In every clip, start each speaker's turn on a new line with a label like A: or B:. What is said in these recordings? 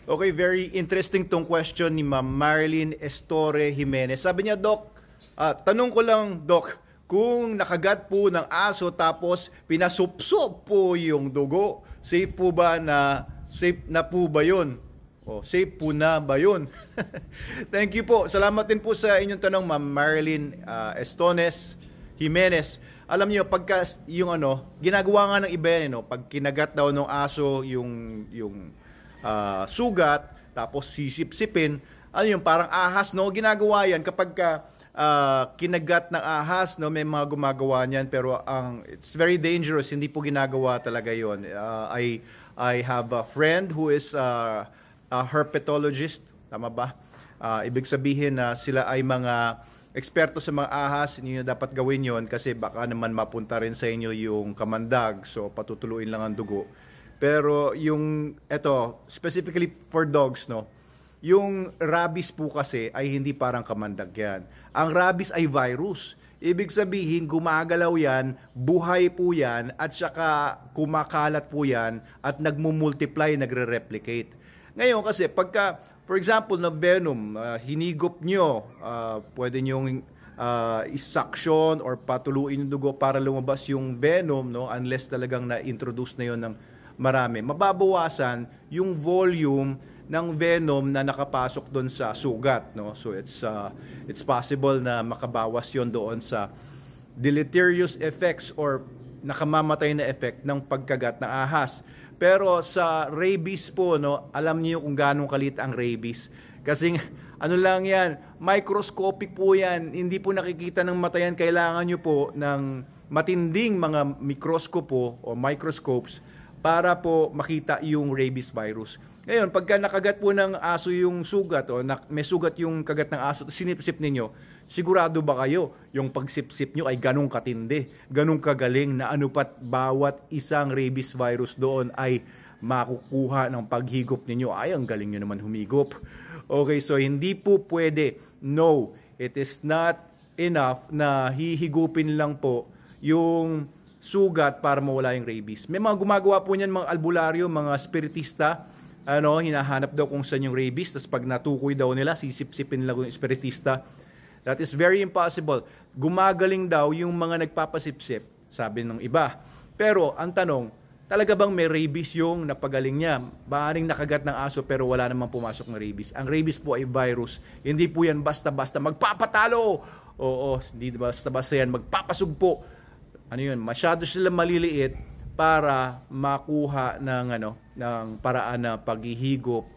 A: Okay, very interesting tong question ni Ma'am Marilyn Estore Jimenez. Sabi niya, Doc, tanong ko lang, Doc, kung nakagat po ng aso tapos pinasupsop po yung dugo, safe na po ba yun? O, safe po na ba yun? Thank you po. Salamat din po sa inyong tanong, Ma'am Marilyn Estones Jimenez. Alam niyo, pagka yung ginagawa nga ng iba yan, pag kinagat daw ng aso yung sugat, tapos sisip-sipin, parang ahas, ginagawa yan kapag kinagat ng ahas, may mga gumagawa niyan, pero it's very dangerous, hindi po ginagawa talaga yon. I have a friend who is a herpetologist, tama ba? Ibig sabihin na sila ay mga eksperto sa mga ahas, hindi nyo dapat gawin yon kasi baka naman mapunta rin sa inyo yung kamandag, so patutuluin lang ang dugo. Pero specifically for dogs, yung rabies po kasi ay hindi parang kamandag yan. Ang rabies ay virus. Ibig sabihin, gumagalaw yan, buhay po yan, at saka kumakalat po yan, at nagmumultiply, nagre-replicate. Ngayon kasi, pagka, for example, na venom, hinigop nyo, pwede nyongisuction or patuluin yung dugo para lumabas yung venom, unless talagang na-introduce na yon ng marami. Mababawasan yung volume ng venom na nakapasok doon sa sugat, so it's possible na makabawas yon doon sa deleterious effects or nakamamatay na effect ng pagkagat ng ahas. Pero sa rabies po, alam niyo kung gaano kalit ang rabies, kasi lang yan, microscopic po yan, hindi po nakikita ng mata yan. Kailangan niyo po ng matinding mga mikroskopo o microscopes para po makita yung rabies virus. Ngayon, pagka nakagat po ng aso yung sugat o may sugat yung kagat ng aso, sinipsip ninyo, sigurado ba kayo yung pagsipsip nyo ay ganong katindi, ganong kagaling na pat bawat isang rabies virus doon ay makukuha ng paghigop ninyo? Ay, ang galing nyo naman humigop. Okay, so hindi po pwede. No, it is not enough na hihigupin lang po yung sugat para mawala yung rabies. May mga gumagawa po niyan, mga albularyo, mga spiritista, hinahanap daw kung saan yung rabies, tapos pag natukoy daw nila, sisip-sipin lang yung spiritista. That is very impossible. Gumagaling daw yung mga nagpapasipsip, sabi ng iba. Pero ang tanong, talaga bang may rabies yung napagaling niya? Baaring nakagat ng aso pero wala namang pumasok na rabies. Ang rabies po ay virus. Hindi po yan basta-basta magpapatalo. Oo, hindi basta-basta yan magpapasugpo. Masyado sila maliliit para makuha ng paraan na paghihigop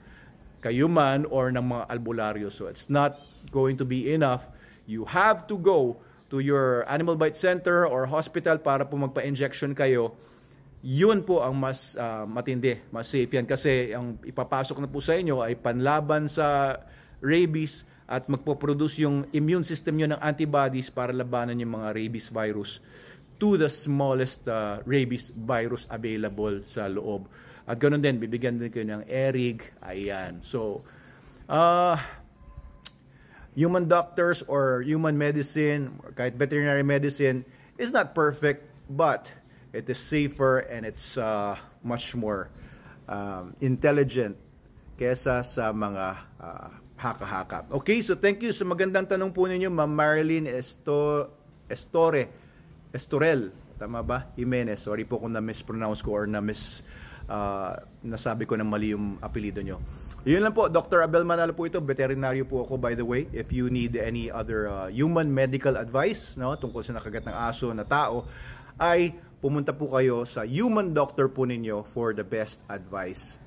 A: kayo man or ng mga albularyo. So it's not going to be enough. You have to go to your animal bite center or hospital para po magpa-injection kayo. Yun po ang mas matindi, mas safe yan. Kasi ang ipapasok na po sa inyo ay panlaban sa rabies at magpo-produce yung immune system nyo ng antibodies para labanan yung mga rabies virus to the smallest rabies virus available sa loob. At ganoon din, bibigyan din kayo ng erig. Ayan. So, human doctors or human medicine, or kahit veterinary medicine, is not perfect, but it is safer and it's much more intelligent kesa sa mga haka-haka. Okay, so thank you sa magandang tanong po ninyo, Ma'am Marilyn Estorel, tama ba? Jimenez. Sorry po kung na-mispronounce ko or nasabi ko na mali yung apelido nyo. Yun lang po, Dr. Abel Manalo po ito. Veterinaryo po ako, by the way. If you need any other human medical advice tungkol sa nakagat ng aso na tao, ay pumunta po kayo sa human doctor po ninyo for the best advice.